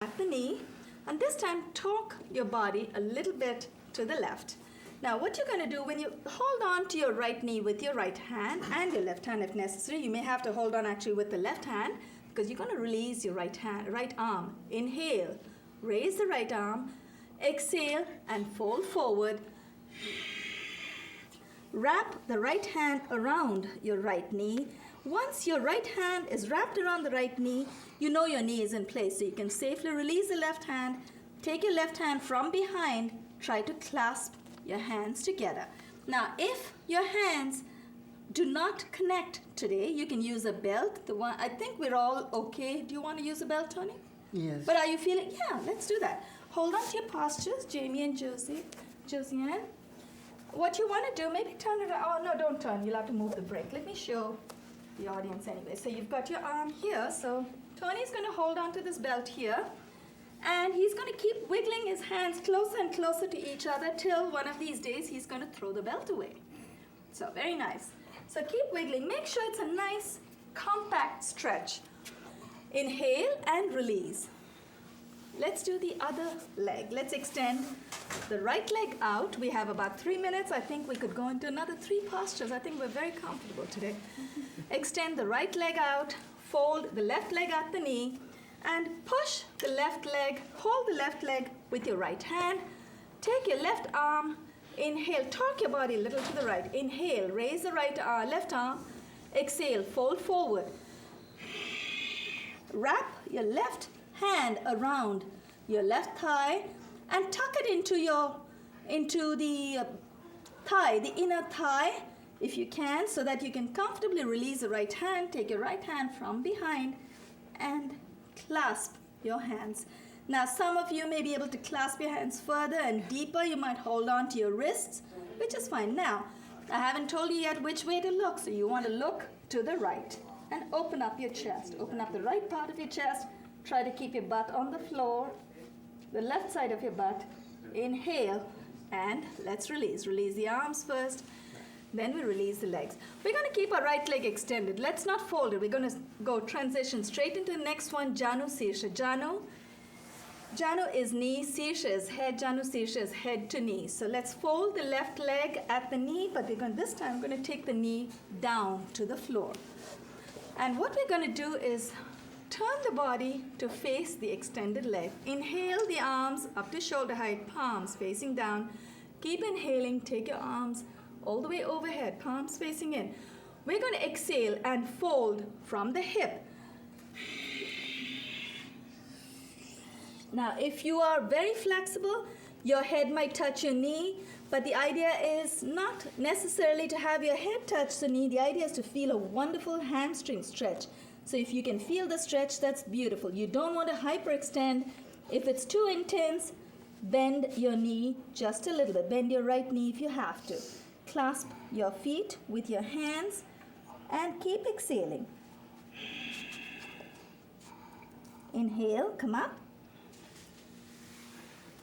at the knee, and this time torque your body a little bit to the left. Now what you're going to do, when you hold on to your right knee with your right hand and your left hand if necessary, you may have to hold on actually with the left hand because you're going to release your right arm. Inhale, raise the right arm, exhale and fold forward. Wrap the right hand around your right knee. Once your right hand is wrapped around the right knee, you know your knee is in place, so you can safely release the left hand. Take your left hand from behind, try to clasp your hands together. Now, if your hands do not connect today, you can use a belt. I think we're all okay. Do you want to use a belt, Tony? Yes. But are you feeling? Yeah, let's do that. Hold on to your postures, Jamie and Josiane. What you want to do, maybe turn it around. Oh, no, don't turn. You'll have to move the break. Let me show the audience anyway. So you've got your arm here. So Tony's going to hold on to this belt here. And he's going to keep wiggling his hands closer and closer to each other till one of these days he's going to throw the belt away. So very nice. So keep wiggling. Make sure it's a nice, compact stretch. Inhale and release. Let's do the other leg. Let's extend the right leg out. We have about 3 minutes. I think we could go into another 3 postures. I think we're very comfortable today. Extend the right leg out. Fold the left leg at the knee. And push the left leg. Hold the left leg with your right hand. Take your left arm. Inhale. Torque your body a little to the right. Inhale. Raise the left arm. Exhale. Fold forward. Wrap your left hand around your left thigh and tuck it into the thigh, the inner thigh, if you can, so that you can comfortably release the right hand. Take your right hand from behind and clasp your hands. Now, some of you may be able to clasp your hands further and deeper. You might hold on to your wrists, which is fine. Now, I haven't told you yet which way to look, so you want to look to the right and open up your chest. Open up the right part of your chest. Try to keep your butt on the floor, the left side of your butt. Inhale, and let's release. Release the arms first, then we release the legs. We're going to keep our right leg extended. Let's not fold it. We're going to go transition straight into the next one, Janu Sirsha. Janu is knee, Sirsha is head, Janu Sirsha is head to knee. So let's fold the left leg at the knee, but this time we're going to take the knee down to the floor. And what we're going to do is turn the body to face the extended leg. Inhale the arms up to shoulder height, palms facing down. Keep inhaling, take your arms all the way overhead, palms facing in. We're going to exhale and fold from the hip. Now, if you are very flexible, your head might touch your knee, but the idea is not necessarily to have your head touch the knee. The idea is to feel a wonderful hamstring stretch. So if you can feel the stretch, that's beautiful. You don't want to hyperextend. If it's too intense, bend your knee just a little bit. Bend your right knee if you have to. Clasp your feet with your hands and keep exhaling. Inhale, come up.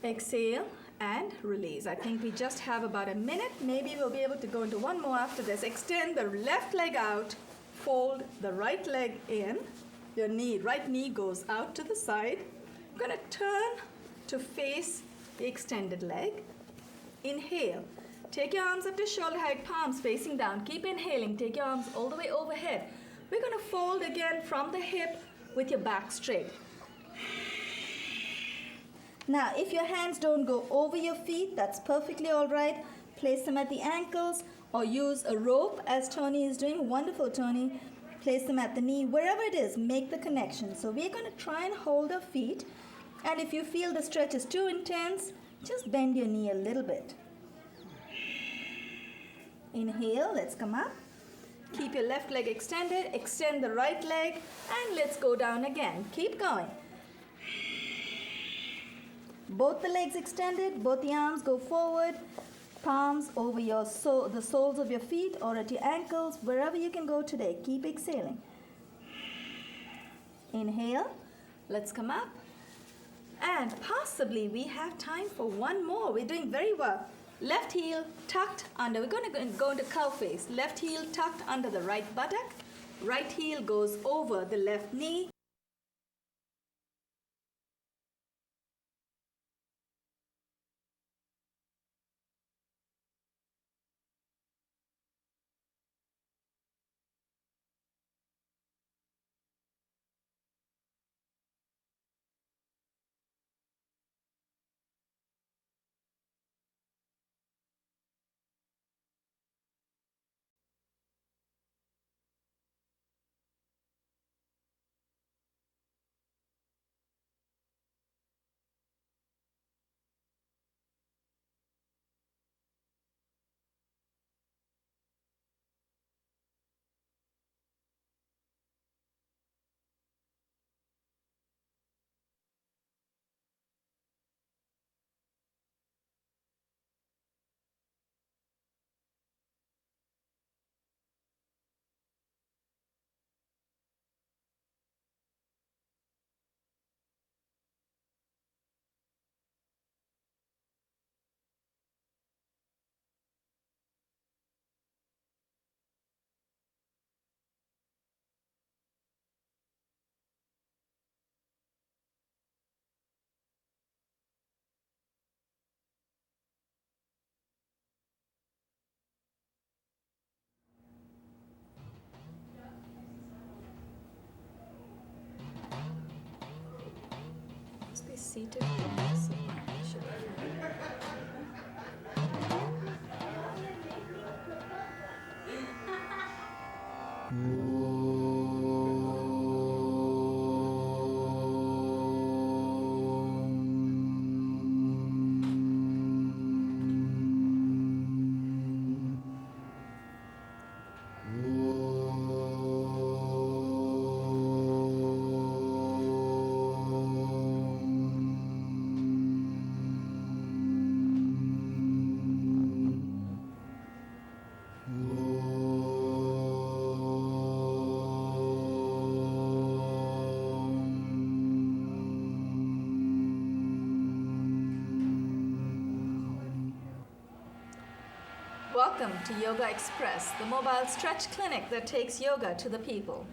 Exhale and release. I think we just have about a minute. Maybe we'll be able to go into one more after this. Extend the left leg out. Fold the right leg in. Your right knee goes out to the side. I'm going to turn to face the extended leg. Inhale. Take your arms up to shoulder height, palms facing down. Keep inhaling. Take your arms all the way overhead. We're going to fold again from the hip with your back straight. Now, if your hands don't go over your feet, that's perfectly all right. Place them at the ankles or use a rope as Tony is doing. Wonderful, Tony. Place them at the knee. Wherever it is, make the connection. So we're going to try and hold our feet. And if you feel the stretch is too intense, just bend your knee a little bit. Inhale, let's come up. Keep your left leg extended. Extend the right leg. And let's go down again. Keep going. Both the legs extended, both the arms go forward, palms over the soles of your feet or at your ankles, wherever you can go today. Keep exhaling. Inhale, let's come up. And possibly we have time for one more. We're doing very well. Left heel tucked under. We're going to go into cow face. Left heel tucked under the right buttock. Right heel goes over the left knee. seated? So I should Welcome to Yogaxpress, the mobile stretch clinic that takes yoga to the people.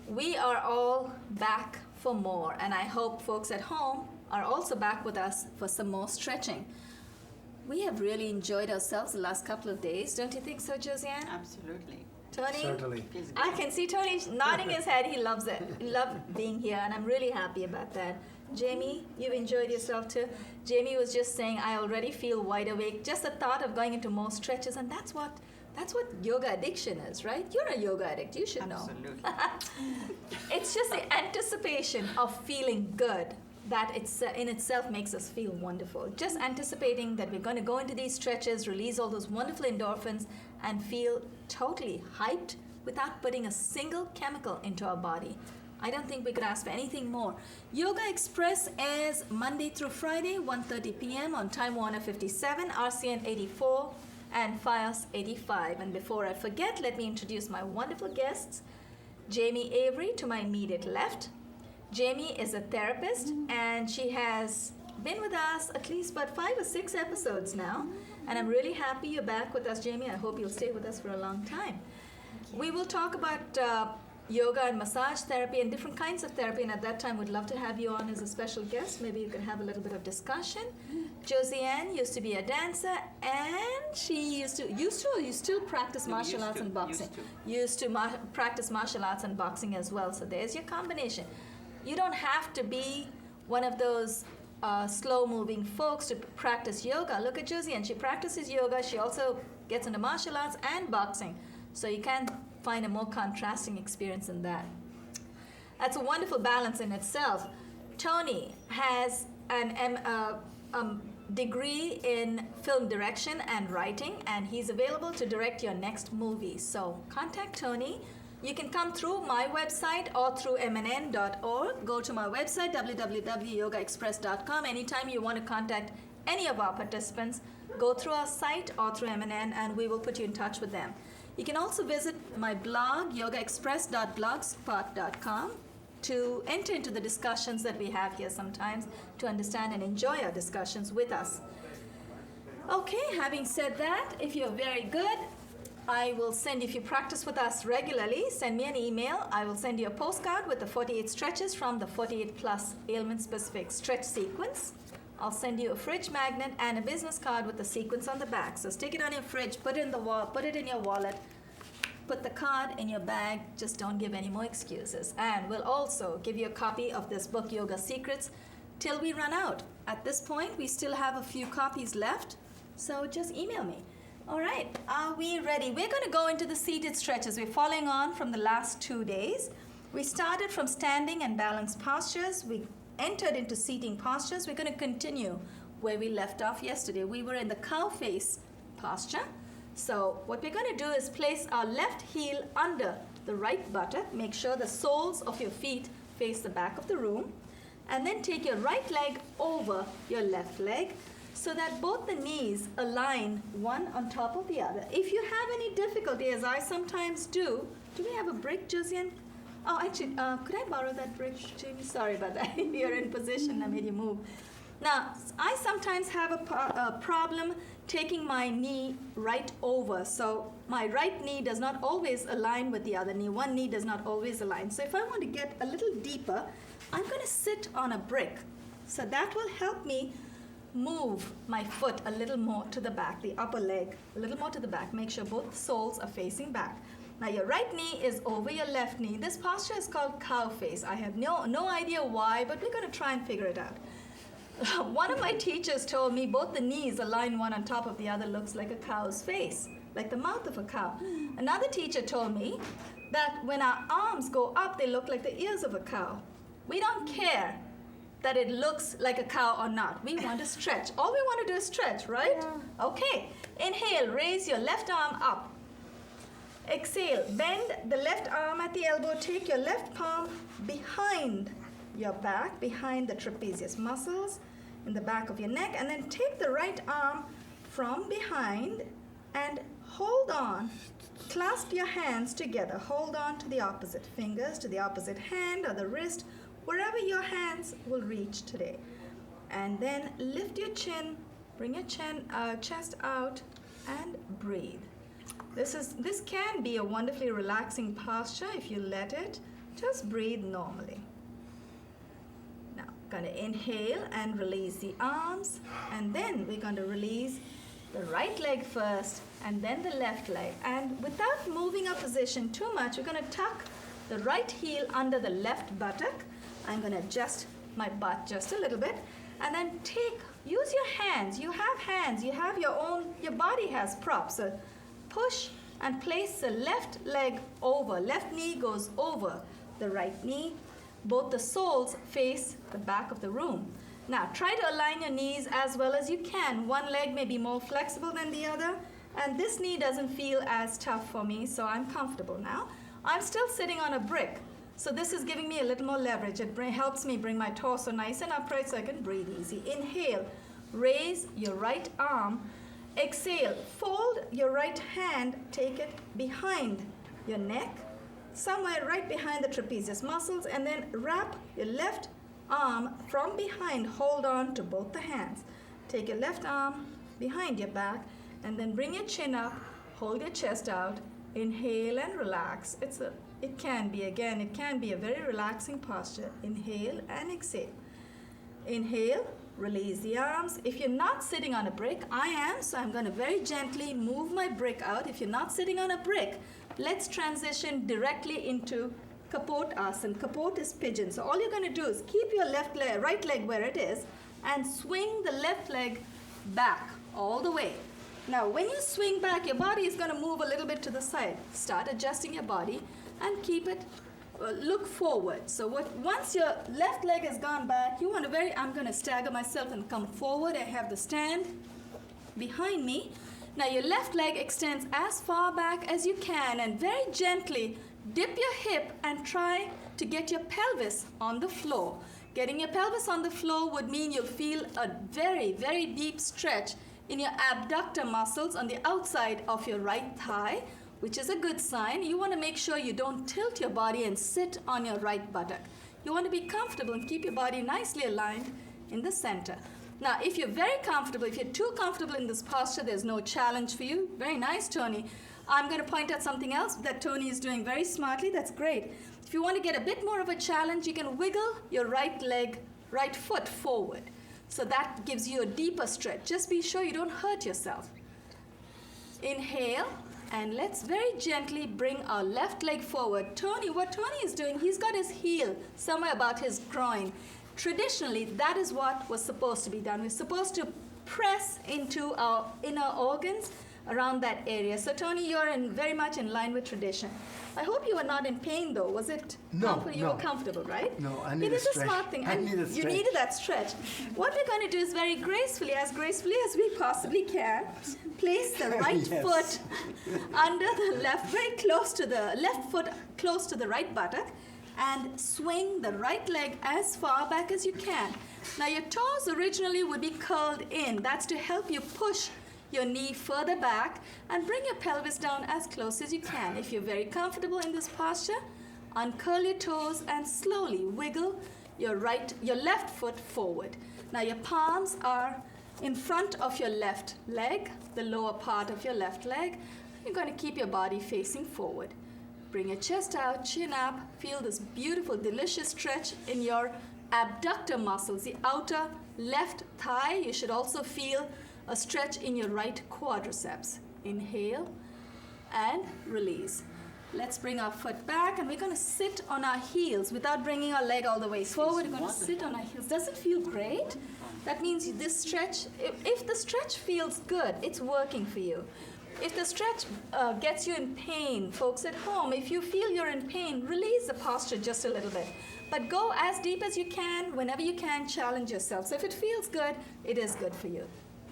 We are all back for more, and I hope folks at home are also back with us for some more stretching. We have really enjoyed ourselves the last couple of days. Don't you think so, Josiane? Absolutely. Tony? Certainly. I can see Tony nodding his head. He loves it. He loved being here, and I'm really happy about that. Jamie, you've enjoyed yourself too. Jamie was just saying, I already feel wide awake. Just the thought of going into more stretches, and that's what yoga addiction is, right? You're a yoga addict. You should know. Absolutely. It's just the anticipation of feeling good that in itself makes us feel wonderful. Just anticipating that we're going to go into these stretches, release all those wonderful endorphins, and feel totally hyped without putting a single chemical into our body. I don't think we could ask for anything more. Yogaxpress airs Monday through Friday, 1:30 p.m. on Time Warner 57, RCN 84, and FiOS 85. And before I forget, let me introduce my wonderful guests. Jamie Avery to my immediate left. Jamie is a therapist, and she has been with us at least about 5 or 6 episodes now. And I'm really happy you're back with us, Jamie. I hope you'll stay with us for a long time. We will talk about yoga and massage therapy and different kinds of therapy, and at that time we'd love to have you on as a special guest. Maybe you can have a little bit of discussion. Josiane used to be a dancer, and she used to practice martial arts and boxing. Used to practice martial arts and boxing as well. So there's your combination. You don't have to be one of those slow-moving folks to practice yoga. Look at Josiane. She practices yoga. She also gets into martial arts and boxing. So you can find a more contrasting experience in that. That's a wonderful balance in itself. Tony has a degree in film direction and writing, and he's available to direct your next movie. So contact Tony. You can come through my website or through mnn.org. Go to my website, www.yogaexpress.com. Anytime you want to contact any of our participants, go through our site or through MNN, and we will put you in touch with them. You can also visit my blog, yogaexpress.blogspot.com, to enter into the discussions that we have here sometimes, to understand and enjoy our discussions with us. Okay, having said that, if you're very good, I will send, if you practice with us regularly, send me an email. I will send you a postcard with the 48 stretches from the 48 plus ailment-specific stretch sequence. I'll send you a fridge magnet and a business card with the sequence on the back. So stick it on your fridge, put it in the wall, put it in your wallet, put the card in your bag. Just don't give any more excuses. And we'll also give you a copy of this book, Yoga Secrets, till we run out. At this point, we still have a few copies left, so just email me. All right, are we ready? We're going to go into the seated stretches. We're following on from the last 2 days. We started from standing and balanced postures. We entered into seating postures. We're going to continue where we left off yesterday. We were in the cow face posture. So what we're going to do is place our left heel under the right buttock. Make sure the soles of your feet face the back of the room. And then take your right leg over your left leg, so that both the knees align one on top of the other. If you have any difficulty, as I sometimes do we have a brick, Josiane? Oh, actually, could I borrow that brick, Jamie? Sorry about that. You're in position, I made you move. Now, I sometimes have a problem taking my knee right over. So my right knee does not always align with the other knee. One knee does not always align. So if I want to get a little deeper, I'm going to sit on a brick. So that will help me move my foot a little more to the back, the upper leg, a little more to the back. Make sure both soles are facing back. Now your right knee is over your left knee. This posture is called cow face. I have no idea why, but we're going to try and figure it out. One of my teachers told me both the knees align one on top of the other looks like a cow's face, like the mouth of a cow. Another teacher told me that when our arms go up, they look like the ears of a cow. We don't care that it looks like a cow or not. We want to stretch. All we want to do is stretch, right? Yeah. Okay. Inhale, raise your left arm up. Exhale, bend the left arm at the elbow. Take your left palm behind your back, behind the trapezius muscles in the back of your neck, and then take the right arm from behind and hold on. Clasp your hands together. Hold on to the opposite fingers, to the opposite hand or the wrist, wherever your hands will reach today. And then lift your chin, bring your chest out, and breathe. This can be a wonderfully relaxing posture if you let it. Just breathe normally. Now, going to inhale and release the arms, and then we're going to release the right leg first, and then the left leg. And without moving our position too much, we're going to tuck the right heel under the left buttock. I'm going to adjust my butt just a little bit, and then use your hands. You have hands. You have your body has props. So push and place the left leg over. Left knee goes over the right knee. Both the soles face the back of the room. Now, try to align your knees as well as you can. One leg may be more flexible than the other, and this knee doesn't feel as tough for me, so I'm comfortable now. I'm still sitting on a brick, so this is giving me a little more leverage. It helps me bring my torso nice and upright so I can breathe easy. Inhale, raise your right arm. Exhale, fold your right hand, take it behind your neck, somewhere right behind the trapezius muscles, and then wrap your left arm from behind. Hold on to both the hands. Take your left arm behind your back, and then bring your chin up, hold your chest out, inhale and relax. It can be a very relaxing posture. Inhale and exhale. Inhale, release the arms. If you're not sitting on a brick, I am, so I'm going to very gently move my brick out. If you're not sitting on a brick, let's transition directly into Kapot Asana. Kapot is pigeon. So all you're going to do is keep your right leg where it is and swing the left leg back all the way. Now, when you swing back, your body is going to move a little bit to the side. Start adjusting your body and keep it, look forward. So once your left leg has gone back, I'm going to stagger myself and come forward. I have the stand behind me. Now, your left leg extends as far back as you can, and very gently dip your hip and try to get your pelvis on the floor. Getting your pelvis on the floor would mean you'll feel a very, very deep stretch in your abductor muscles on the outside of your right thigh, which is a good sign. You want to make sure you don't tilt your body and sit on your right buttock. You want to be comfortable and keep your body nicely aligned in the center. Now, if you're very comfortable, if you're too comfortable in this posture, there's no challenge for you. Very nice, Tony. I'm going to point out something else that Tony is doing very smartly. That's great. If you want to get a bit more of a challenge, you can wiggle your right foot forward. So that gives you a deeper stretch. Just be sure you don't hurt yourself. Inhale, and let's very gently bring our left leg forward. What Tony is doing, he's got his heel somewhere about his groin. Traditionally, that is what was supposed to be done. We're supposed to press into our inner organs around that area. So Tony, you're very much in line with tradition. I hope you were not in pain though. Was it? No. You were comfortable, right? No, I need a stretch. It is a smart thing. I need a stretch. You needed that stretch. What we're going to do is very gracefully as we possibly can, place the right foot under the left, very close to the left foot, close to the right buttock, and swing the right leg as far back as you can. Now your toes originally would be curled in. That's to help you push your knee further back and bring your pelvis down as close as you can. If you're very comfortable in this posture, uncurl your toes and slowly wiggle your left foot forward. Now your palms are in front of your left leg, the lower part of your left leg. You're going to keep your body facing forward. Bring your chest out, chin up. Feel this beautiful, delicious stretch in your abductor muscles, the outer left thigh. You should also feel a stretch in your right quadriceps. Inhale and release. Let's bring our foot back, and we're going to sit on our heels without bringing our leg all the way forward. We're going to sit on our heels. Does it feel great? That means this stretch, if the stretch feels good, it's working for you. If the stretch gets you in pain, folks at home, if you feel you're in pain, release the posture just a little bit. But go as deep as you can, whenever you can, challenge yourself. So if it feels good, it is good for you.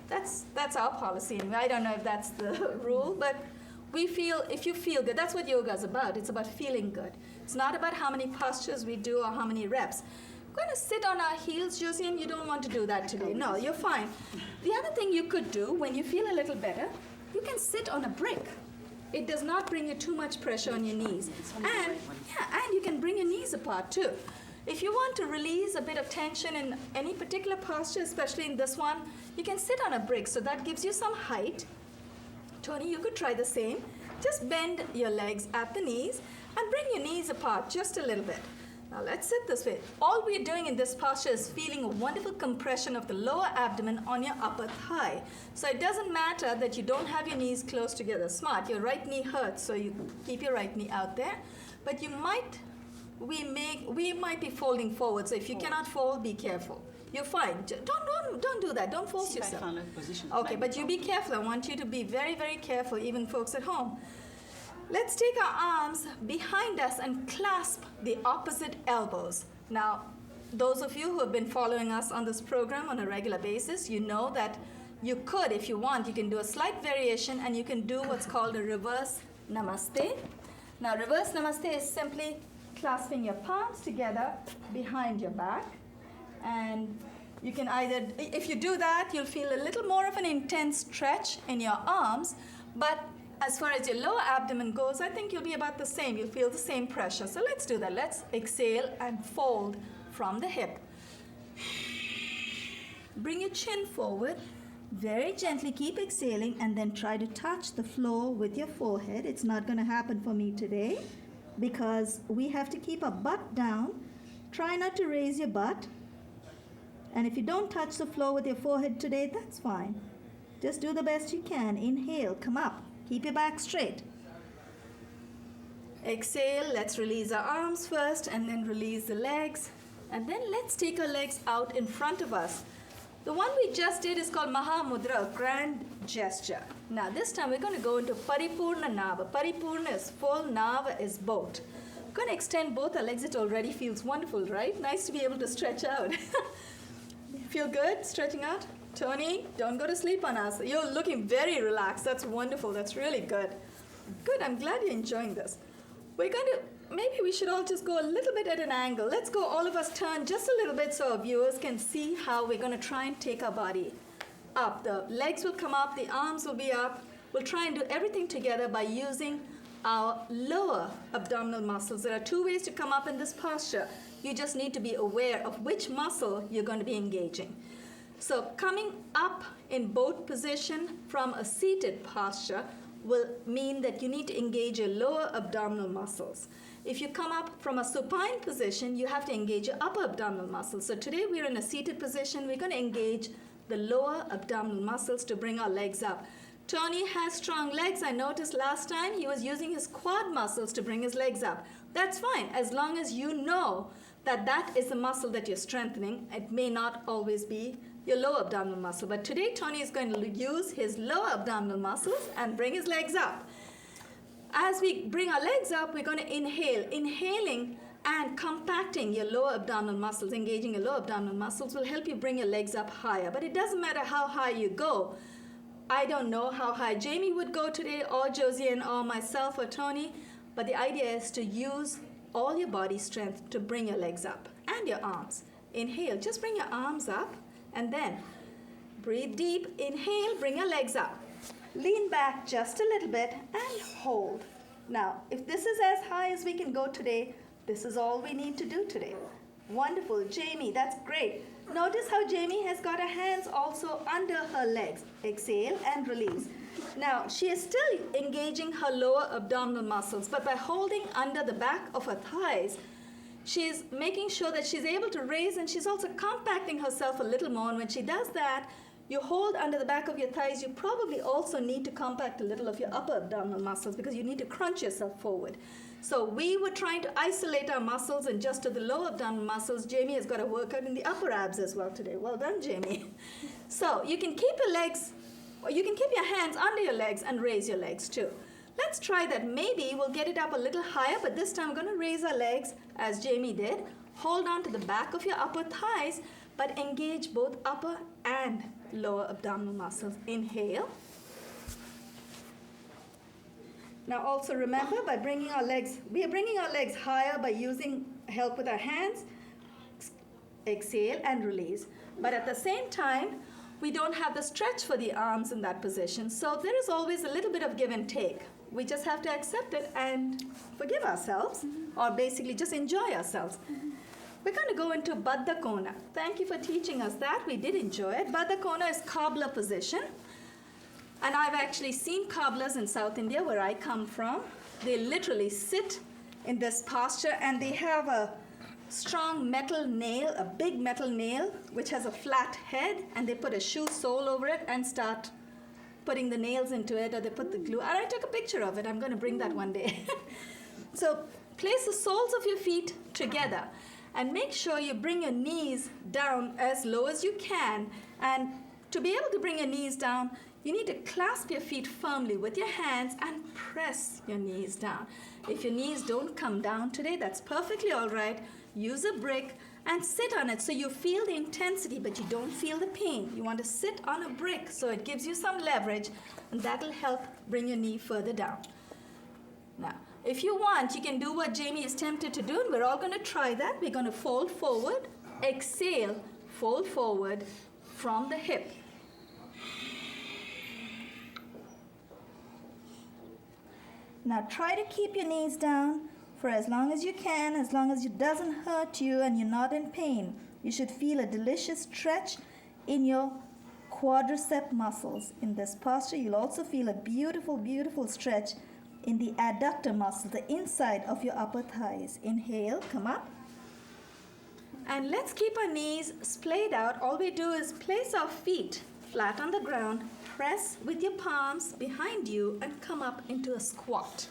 That's our policy. And I don't know if that's the rule, but we feel, if you feel good, that's what yoga is about. It's about feeling good. It's not about how many postures we do or how many reps. We're going to sit on our heels, Josiane. You don't want to do that today. No, you're fine. The other thing you could do when you feel a little better, you can sit on a brick. It does not bring you too much pressure on your knees. And you can bring your knees apart too. If you want to release a bit of tension in any particular posture, especially in this one, you can sit on a brick. So that gives you some height. Tony, you could try the same. Just bend your legs at the knees and bring your knees apart just a little bit. Now let's sit this way. All we're doing in this posture is feeling a wonderful compression of the lower abdomen on your upper thigh. So it doesn't matter that you don't have your knees close together. Smart, your right knee hurts, so you keep your right knee out there. But we might be folding forward, so if you cannot fold, be careful. You're fine. Don't do that. Don't force yourself. Okay, but you be careful. I want you to be very, very careful, even folks at home. Let's take our arms behind us and clasp the opposite elbows. Now, those of you who have been following us on this program on a regular basis, you know that you could, if you want, you can do a slight variation and you can do what's called a reverse namaste. Now, reverse namaste is simply clasping your palms together behind your back. And you can either, if you do that, you'll feel a little more of an intense stretch in your arms, but as far as your lower abdomen goes, I think you'll be about the same. You'll feel the same pressure. So let's do that. Let's exhale and fold from the hip. Bring your chin forward. Very gently keep exhaling and then try to touch the floor with your forehead. It's not going to happen for me today because we have to keep our butt down. Try not to raise your butt. And if you don't touch the floor with your forehead today, that's fine. Just do the best you can. Inhale, come up. Keep your back straight. Exhale, let's release our arms first and then release the legs. And then let's take our legs out in front of us. The one we just did is called Maha Mudra, grand gesture. Now this time we're going to go into Paripurna Nava. Paripurna is full, Nava is boat. I'm going to extend both our legs. It already feels wonderful, right? Nice to be able to stretch out. Feel good stretching out? Tony, don't go to sleep on us. You're looking very relaxed. That's wonderful. That's really good. Good. I'm glad you're enjoying this. We're going to, maybe we should all just go a little bit at an angle. Let's go, all of us turn just a little bit so our viewers can see how we're going to try and take our body up. The legs will come up. The arms will be up. We'll try and do everything together by using our lower abdominal muscles. There are two ways to come up in this posture. You just need to be aware of which muscle you're going to be engaging. So coming up in boat position from a seated posture will mean that you need to engage your lower abdominal muscles. If you come up from a supine position, you have to engage your upper abdominal muscles. So today we're in a seated position. We're going to engage the lower abdominal muscles to bring our legs up. Tony has strong legs. I noticed last time he was using his quad muscles to bring his legs up. That's fine, as long as you know that that is the muscle that you're strengthening. It may not always be your lower abdominal muscle. But today, Tony is going to use his lower abdominal muscles and bring his legs up. As we bring our legs up, we're going to inhale. Inhaling and compacting your lower abdominal muscles, engaging your lower abdominal muscles will help you bring your legs up higher. But it doesn't matter how high you go. I don't know how high Jamie would go today, or Josiane, or myself, or Tony. But the idea is to use all your body strength to bring your legs up and your arms. Inhale, just bring your arms up. And then breathe deep, inhale, bring your legs up. Lean back just a little bit and hold. Now, if this is as high as we can go today, this is all we need to do today. Wonderful, Jamie, that's great. Notice how Jamie has got her hands also under her legs. Exhale and release. Now, she is still engaging her lower abdominal muscles, but by holding under the back of her thighs, she's making sure that she's able to raise, and she's also compacting herself a little more. And when she does that, You hold under the back of your thighs. You probably also need to compact a little of your upper abdominal muscles because you need to crunch yourself forward. So we were trying to isolate our muscles and just to the lower abdominal muscles. Jamie has got a workout in the upper abs as well today. Well done, Jamie. So you can keep your legs, or you can keep your hands under your legs and raise your legs too. Let's try that. Maybe we'll get it up a little higher, but this time we're going to raise our legs as Jamie did. Hold on to the back of your upper thighs, but engage both upper and lower abdominal muscles. Inhale. Now also remember, by bringing our legs, we are bringing our legs higher by using help with our hands. Exhale and release. But at the same time, we don't have the stretch for the arms in that position. So there is always a little bit of give and take. We just have to accept it and forgive ourselves, or basically just enjoy ourselves. We're going to go into Baddha Kona. Thank you for teaching us that. We did enjoy it. Baddha Kona is cobbler position. And I've actually seen cobblers in South India, where I come from. They literally sit in this posture, and they have a strong metal nail, a big metal nail, which has a flat head, and they put a shoe sole over it and start putting the nails into it, or they put the glue. And I took a picture of it. I'm going to bring that one day. So place the soles of your feet together, and make sure you bring your knees down as low as you can. And to be able to bring your knees down, you need to clasp your feet firmly with your hands and press your knees down. If your knees don't come down today, that's perfectly all right. Use a brick and sit on it so you feel the intensity, but you don't feel the pain. You want to sit on a brick so it gives you some leverage, and that'll help bring your knee further down. Now, if you want, you can do what Jamie is tempted to do, and we're all going to try that. We're going to fold forward, exhale, fold forward from the hip. Now try to keep your knees down for as long as you can, as long as it doesn't hurt you and you're not in pain. You should feel a delicious stretch in your quadricep muscles. In this posture, you'll also feel a beautiful, beautiful stretch in the adductor muscle, the inside of your upper thighs. Inhale, come up. And let's keep our knees splayed out. All we do is place our feet flat on the ground, press with your palms behind you, and come up into a squat.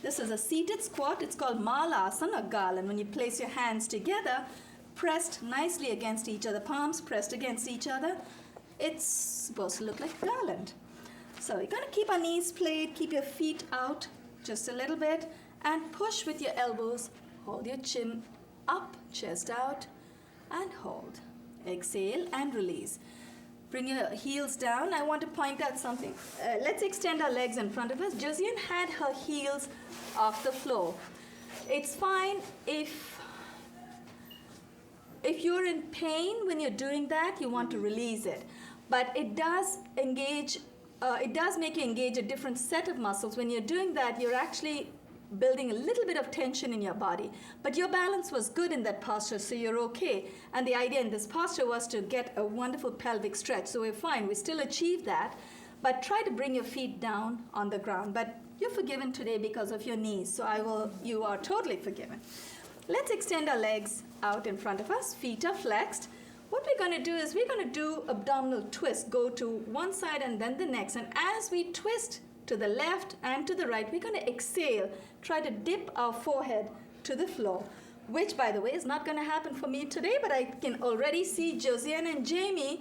This is a seated squat. It's called Malasana or Garland. When you place your hands together, pressed nicely against each other, palms pressed against each other, it's supposed to look like garland. So you're going to keep our knees splayed, keep your feet out just a little bit, and push with your elbows. Hold your chin up, chest out, and hold. Exhale and release. Bring your heels down. I want to point out something. Let's extend our legs in front of us. Josiane had her heels off the floor. It's fine if you're in pain when you're doing that, you want to release it. But it does engage, it does make you engage a different set of muscles. When you're doing that, you're actually building a little bit of tension in your body. But your balance was good in that posture, so you're okay. And the idea in this posture was to get a wonderful pelvic stretch. So we're fine. We still achieved that. But try to bring your feet down on the ground. But you're forgiven today because of your knees. So you are totally forgiven. Let's extend our legs out in front of us. Feet are flexed. What we're going to do is we're going to do abdominal twist. Go to one side and then the next. And as we twist to the left and to the right, we're going to exhale. Try to dip our forehead to the floor, which, by the way, is not going to happen for me today, but I can already see Josiane and Jamie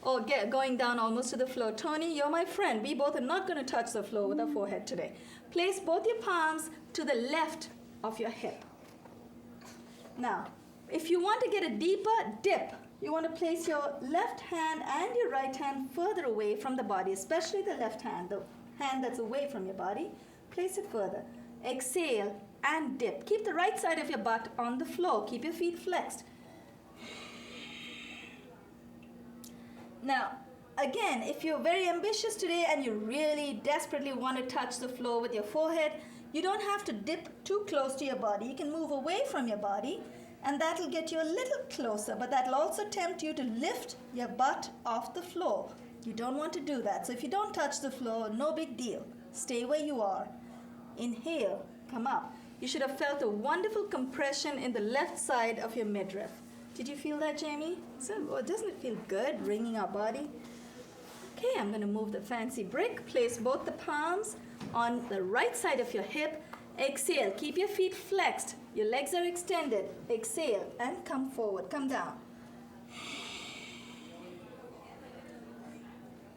going down almost to the floor. Tony, you're my friend. We both are not going to touch the floor with our forehead today. Place both your palms to the left of your hip. Now, if you want to get a deeper dip, you want to place your left hand and your right hand further away from the body, especially the left hand, the hand that's away from your body. Place it further. Exhale and dip. Keep the right side of your butt on the floor. Keep your feet flexed. Now, again, if you're very ambitious today and you really desperately want to touch the floor with your forehead, you don't have to dip too close to your body. You can move away from your body, and that'll get you a little closer, but that'll also tempt you to lift your butt off the floor. You don't want to do that. So if you don't touch the floor, no big deal. Stay where you are. Inhale, come up. You should have felt a wonderful compression in the left side of your midriff. Did you feel that, Jamie? So, doesn't it feel good, wringing our body? Okay, I'm going to move the fancy brick. Place both the palms on the right side of your hip. Exhale. Keep your feet flexed. Your legs are extended. Exhale and come forward. Come down.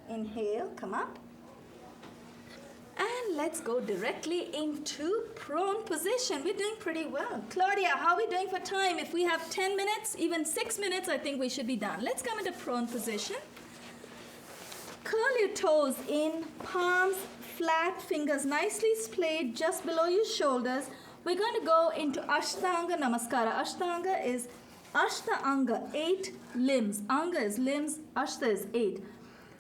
Inhale. Come up. And let's go directly into prone position. We're doing pretty well. Claudia, how are we doing for time? If we have 10 minutes, even 6 minutes, I think we should be done. Let's come into prone position. Curl your toes in, palms flat, fingers nicely splayed just below your shoulders. We're going to go into Ashtanga Namaskara. Ashtanga is Ashtanga, 8 limbs. Anga is limbs, Ashta is 8.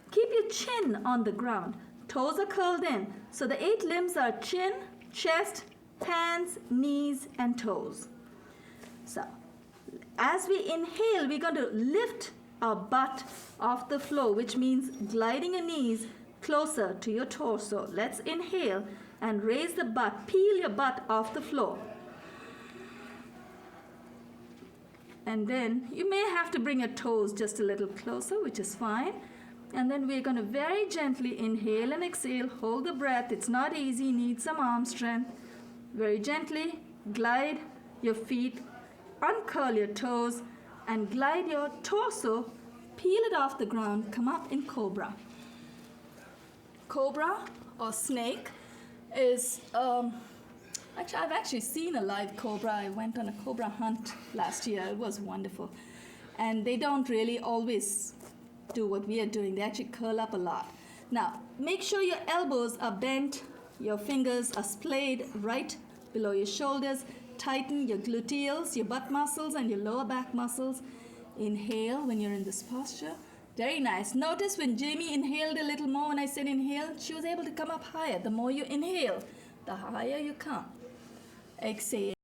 Keep your chin on the ground. Toes are curled in. So the 8 limbs are chin, chest, hands, knees, and toes. So as we inhale, we're going to lift our butt off the floor, which means gliding your knees closer to your torso. Let's inhale and raise the butt. Peel your butt off the floor. And then you may have to bring your toes just a little closer, which is fine. And then we're going to very gently inhale and exhale. Hold the breath. It's not easy. Need some arm strength. Very gently glide your feet, uncurl your toes, and glide your torso. Peel it off the ground. Come up in cobra. Cobra or snake is, I've actually seen a live cobra. I went on a cobra hunt last year. It was wonderful. And they don't really always do what we are doing. They actually curl up a lot. Now, make sure your elbows are bent, your fingers are splayed right below your shoulders. Tighten your gluteals, your butt muscles, and your lower back muscles. Inhale when you're in this posture. Very nice. Notice when Jamie inhaled a little more when I said inhale, she was able to come up higher. The more you inhale, the higher you come. Exhale.